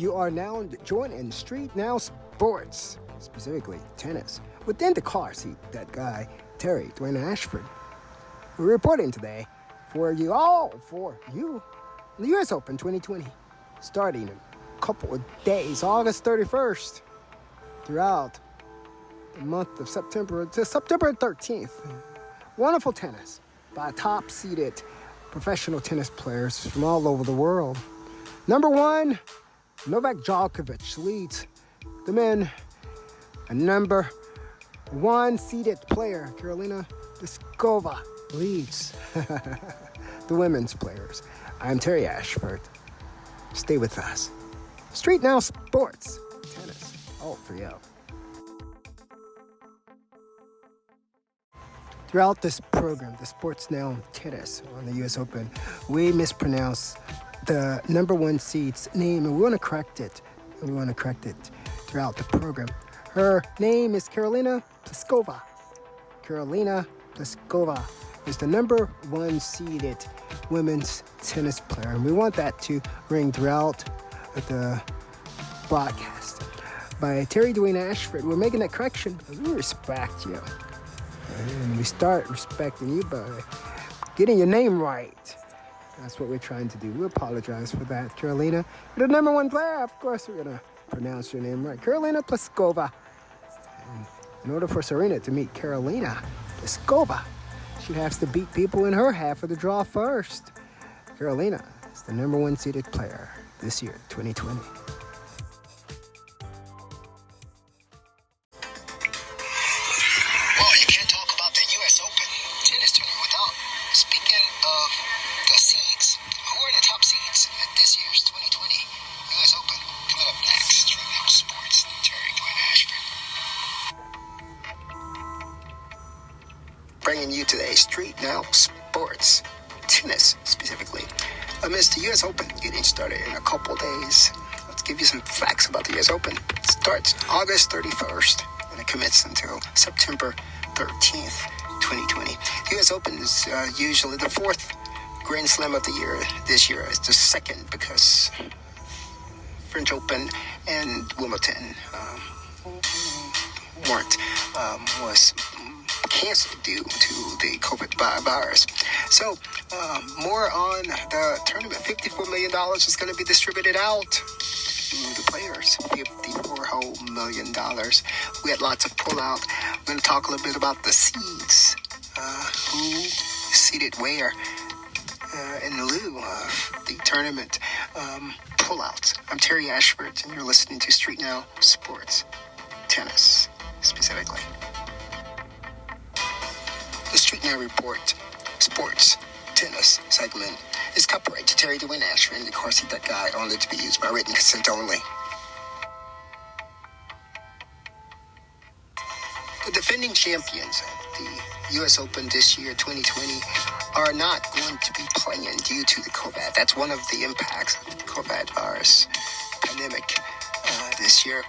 You are now joining StreetNOW Sports, specifically tennis, with InDaCarSeat, that guy, Dwayne Ashford. We're reporting today for you, the US Open 2020, starting in a couple of days, August 31st, throughout the month of September to September 13th. Wonderful tennis by top-seeded professional tennis players from all over the world. Number one, Novak Djokovic leads the men. A number one seeded player, Karolina Pliskova, leads the women's players. I'm Terry Ashford. Stay with us. StreetNOW Sports, tennis, all for you. Throughout this program, the SportsNOW tennis on the US Open, we mispronounce the number one seed's name, and we want to correct it. Throughout the program. Her name is Karolina Pliskova. Karolina Pliskova is the number one seeded women's tennis player, and we want that to ring throughout the broadcast. By Dwayne Ashford, we're making that correction because we respect you. And we start respecting you by getting your name right. That's what we're trying to do. We apologize for that, Karolina. You're the number one player. Of course, we're going to pronounce your name right. Karolina Pliskova. And in order for Serena to meet Karolina Pliskova, she has to beat people in her half of the draw first. Karolina is the number one seeded player this year, 2020. Speaking of the seeds, who are the top seeds at this year's 2020 US Open? Coming up next, StreetNOW Sports, Dwayne Ashford. Bringing you today, StreetNOW Sports, tennis specifically. Amidst the US Open getting started in a couple days, let's give you some facts about the US Open. It starts August 31st and it commits until September 13th. 2020. The US Open is usually the fourth Grand Slam of the year. This year is the second because French Open and Wimbledon was canceled due to the COVID virus. So more on the tournament. $54 million is going to be distributed out to the players. $54 million. We had lots of pullout. We're going to talk a little bit about the seeds. Who seeded where in lieu of the tournament pullouts. I'm Terry Ashford, and you're listening to StreetNOW Sports, tennis specifically. The StreetNOW Report, sports, tennis segment is copyright to Terry Dwayne Ashford and InDaCarSeat, that guy, only to be used by written consent only. The defending champions at the US Open this year, 2020, are not going to be playing due to the COVID. That's one of the impacts of the COVID virus pandemic this year.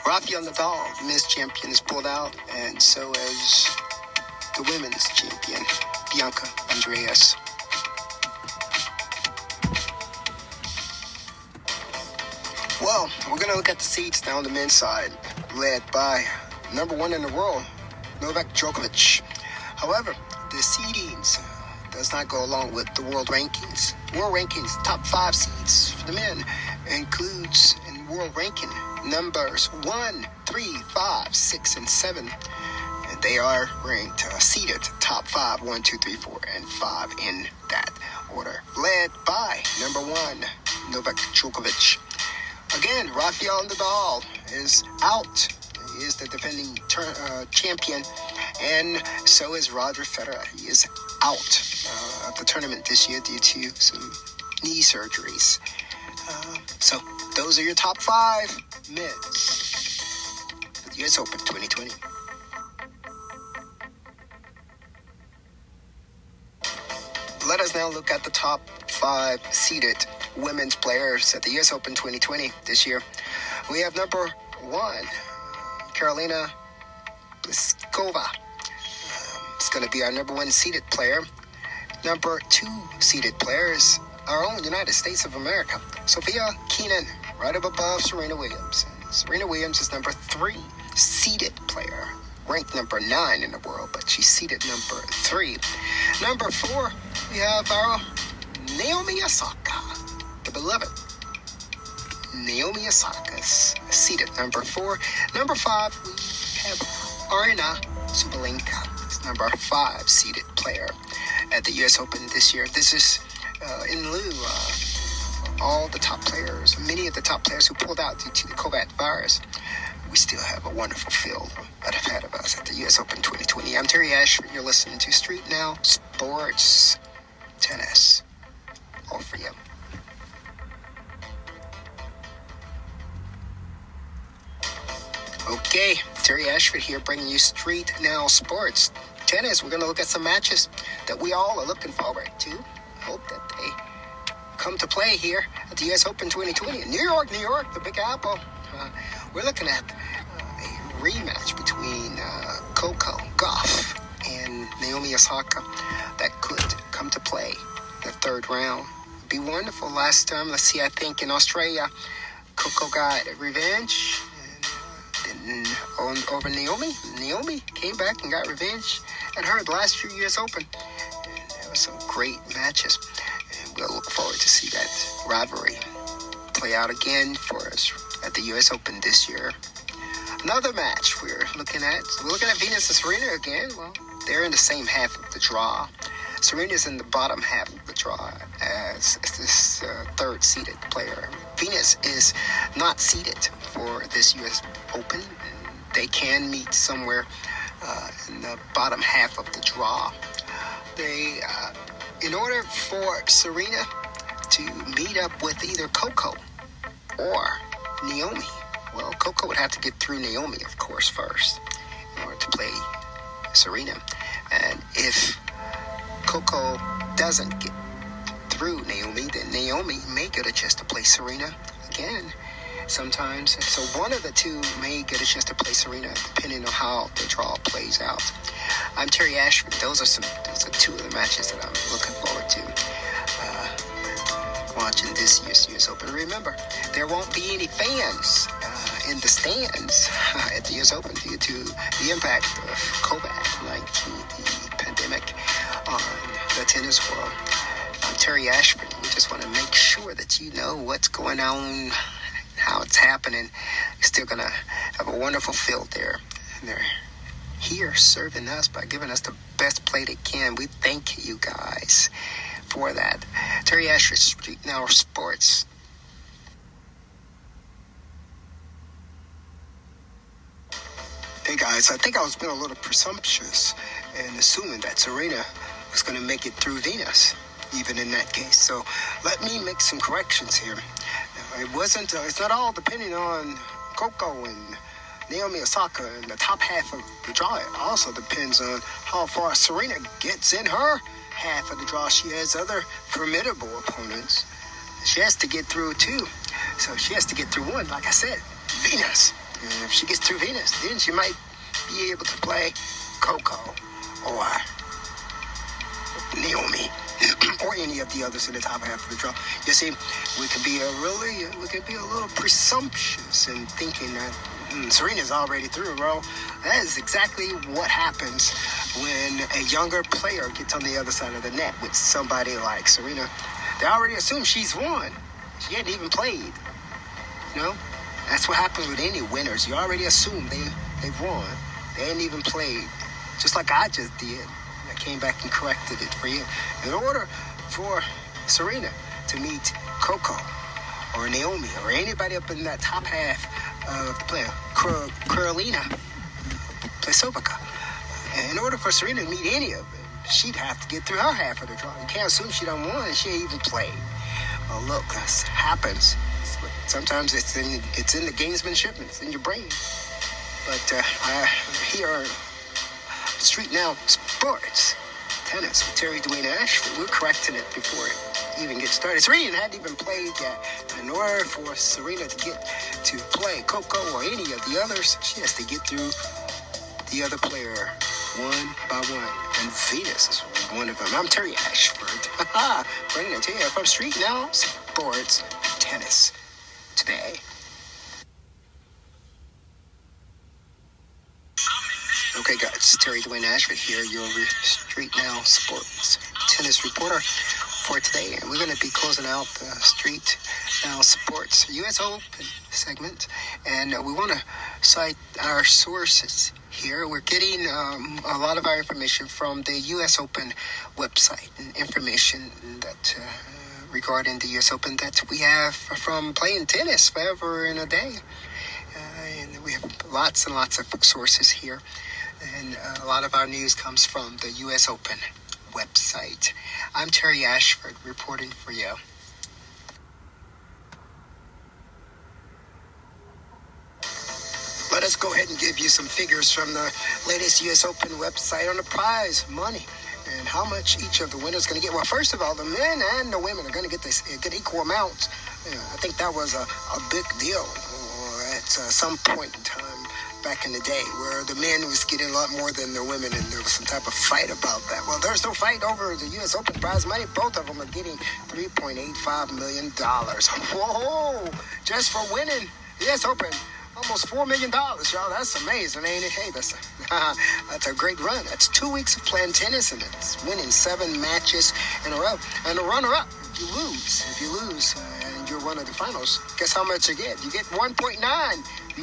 Rafael Nadal, the men's champion, is pulled out, and so is the women's champion, Bianca Andreas. Well, we're going to look at the seeds now on the men's side, led by number one in the world, Novak Djokovic. However, the seedings does not go along with the world rankings. World rankings, top five seeds for the men includes in world ranking numbers 1, 3, 5, 6, and 7. And they are ranked seeded top 5, 1, 2, 3, 4, and 5 in that order. Led by number one, Novak Djokovic. Again, Rafael Nadal is out. He is the defending champion, and so is Roger Federer. He is out of the tournament this year due to some knee surgeries. So those are your top five men's for the US Open 2020. Let us now look at the top five seeded women's players at the US Open 2020 this year. We have number one, Karolina Pliskova. It's going to be our number one seeded player. Number two seeded player is our own United States of America, Sofia Kenin. right up above Serena Williams. And Serena Williams is number 3 seeded player, ranked number 9 in the world, but she's seeded number 3. Number 4, we have our Naomi Osaka, the beloved Naomi Osaka is seeded number 4. Number 5, we have Arina Sabalenka, number 5 seeded player at the U.S. Open this year. This is in lieu of all the top players, many of the top players who pulled out due to the COVID virus. We still have a wonderful field ahead of us at the U.S. Open 2020. I'm Terry Ashford. You're listening to Street Now Sports Tennis. All for you. Okay, Terry Ashford here bringing you Street Now Sports Tennis. We're going to look at some matches that we all are looking forward to. Hope that they come to play here at the U.S. Open 2020 in New York, the Big Apple. We're looking at a rematch between Coco Gauff and Naomi Osaka that could come to play in the third round. It'd be wonderful. Last time, let's see, I think in Australia, Coco got revenge over Naomi. Naomi came back and got revenge at her last year U.S. Open. And there were some great matches. And we'll look forward to see that rivalry play out again for us at the U.S. Open this year. Another match we're looking at Venus and Serena again. Well, they're in the same half of the draw. Serena's in the bottom half of the draw as this third seeded player. Venus is not seeded for this U.S. Open. They can meet somewhere in the bottom half of the draw. They, in order for Serena to meet up with either Coco or Naomi, well, Coco would have to get through Naomi, of course, first in order to play Serena. And if Coco doesn't get through Naomi, then Naomi may get a chance to play Serena again sometimes. So one of the two may get a chance to play Serena depending on how the draw plays out. I'm Terry Ashford. Those are two of the matches that I'm looking forward to watching this year's U.S. Open. Remember, there won't be any fans in the stands at the U.S. Open due to the impact of COVID-19, the pandemic on the tennis world. I'm Terry Ashford. We just want to make sure that you know what's going on, how it's happening. We're still going to have a wonderful field there. And they're here serving us by giving us the best play they can. We thank you guys for that. Terry Ashford, Street Now Sports. Hey guys, I think I was being a little presumptuous in assuming that Serena was going to make it through Venus, even in that case. So let me make some corrections here. It's not all depending on Coco and Naomi Osaka in the top half of the draw. It also depends on how far Serena gets in her half of the draw. She has other formidable opponents she has to get through too. So she has to get through one, like I said, Venus. And if she gets through Venus, then she might be able to play Coco or Naomi or any of the others in the top half of the draw. You see, we could be a little presumptuous in thinking that Serena's already through, bro. That is exactly what happens when a younger player gets on the other side of the net with somebody like Serena. They already assume she's won. She hadn't even played. You know? That's what happens with any winners. You already assume they've won. They ain't even played. Just like I just did. I came back and corrected it for you. In order for Serena to meet Coco or Naomi or anybody up in that top half of the player, Karolina Pliskova, in order for Serena to meet any of them, she'd have to get through her half of the draw. You can't assume she done won and she ain't even played. Well, look, this happens. Sometimes it's in the gamesmanship, it's in your brain. But here on Street Now Sports Tennis with Terry Dwayne Ashford, we're correcting it before it even gets started. Serena hadn't even played yet. In order for Serena to get to play Coco or any of the others, she has to get through the other player one by one. And Venus is one of them. I'm Terry Ashford. Bringing it to you from Street Now Sports Tennis today. It's Terry Dwayne Ashford here, your StreetNOW sports tennis reporter for today. And we're going to be closing out the StreetNOW Sports US Open segment. And we want to cite our sources here. We're getting a lot of our information from the US Open website and information that regarding the US Open that we have from playing tennis forever and a day. And we have lots and lots of sources here. And a lot of our news comes from the US Open website. I'm Terry Ashford reporting for you. Let us go ahead and give you some figures from the latest US Open website on the prize money and how much each of the winners is going to get. Well, first of all, the men and the women are going to get equal amounts. I think that was a big deal at some point in time back in the day where the men was getting a lot more than the women, and there was some type of fight about that. Well, there's no fight over the US Open prize money. Both of them are getting $3.85 million. Whoa! Just for winning the US Open. Almost $4 million, y'all. That's amazing, ain't it? Hey, that's a great run. That's 2 weeks of playing tennis, and it's winning 7 matches in a row. And the runner-up, if you lose, and you're one of the finals, guess how much you get? You get $1.9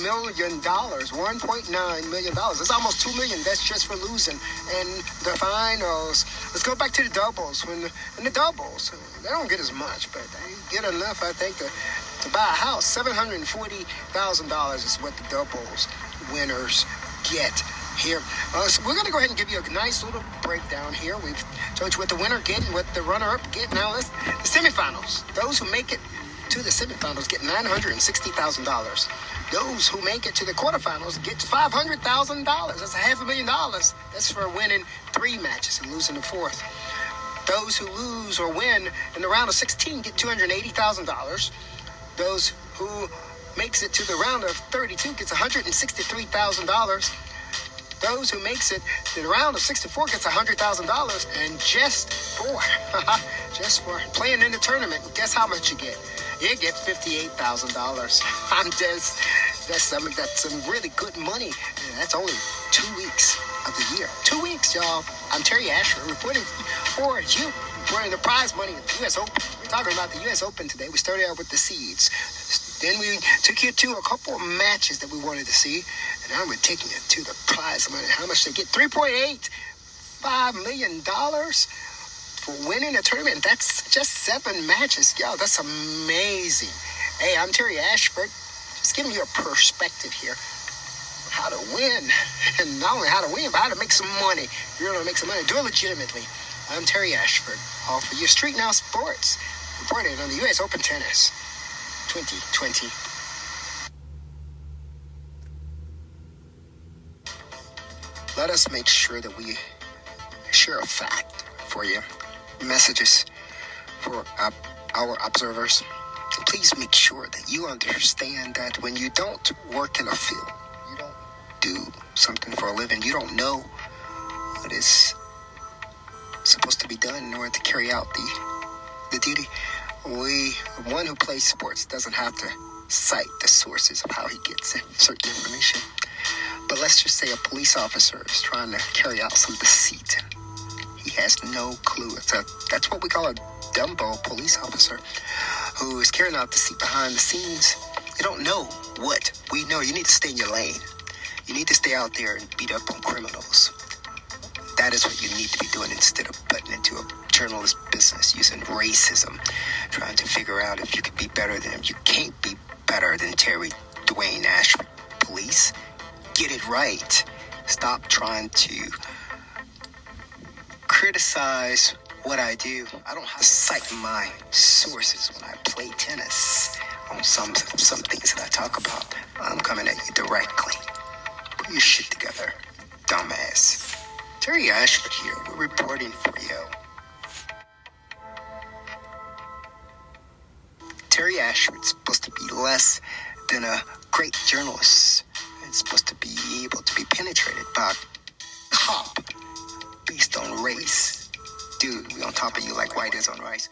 million. $1.9 million. That's almost $2 million. That's just for losing. And the finals. Let's go back to the doubles. In the doubles, they don't get as much, but they get enough, I think, to buy a house. $740,000 is what the doubles winners get here. So we're going to go ahead and give you a nice little breakdown here. We've told you what the winner get and what the runner-up get. Now, the semifinals. Those who make it to the semifinals get $960,000. Those who make it to the quarterfinals get $500,000. That's $500,000. That's for winning 3 matches and losing the 4th. Those who lose or win in the round of 16 get $280,000. Those who makes it to the round of 32 gets $163,000. Those who makes it to the round of 64 gets $100,000. And just for playing in the tournament, guess how much you get? You get $58,000. That's some really good money. And that's only 2 weeks of the year. 2 weeks, y'all. I'm Terry Ashford reporting for you. Reporting the prize money at the US Open. We're talking about the US Open today. We started out with the seeds. Then we took you to a couple of matches that we wanted to see. And now we're taking you to the prize money. How much they get? $3.85 million for winning a tournament. And that's just 7 matches. Yo, that's amazing. Hey, I'm Terry Ashford. Just giving you a perspective here. How to win. And not only how to win, but how to make some money. If you're going to make some money, do it legitimately. I'm Terry Ashford, all for your StreetNOW Sports, reporting on the US Open Tennis 2020. Let us make sure that we share a fact for you, messages for our observers. Please make sure that you understand that when you don't work in a field, you don't do something for a living, you don't know what is supposed to be done in order to carry out the duty. One who plays sports doesn't have to cite the sources of how he gets certain information. But let's just say a police officer is trying to carry out some deceit. He has no clue. That's what we call a Dumbo police officer who is carrying out deceit behind the scenes. You don't know what we know. You need to stay in your lane. You need to stay out there and beat up on criminals. That is what you need to be doing instead of butting into a journalist business using racism, trying to figure out if you could be better than him. You can't be better than Terry Dwayne Ashford. Police, get it right. Stop trying to criticize what I do. I don't have to cite my sources when I play tennis on some things that I talk about. I'm coming at you directly. Put your shit together, dumbass. Terry Ashford here. We're reporting for you. Terry Ashford's supposed to be less than a great journalist. It's supposed to be able to be penetrated by a cop based on race. Dude, we on top of you like white is on rice.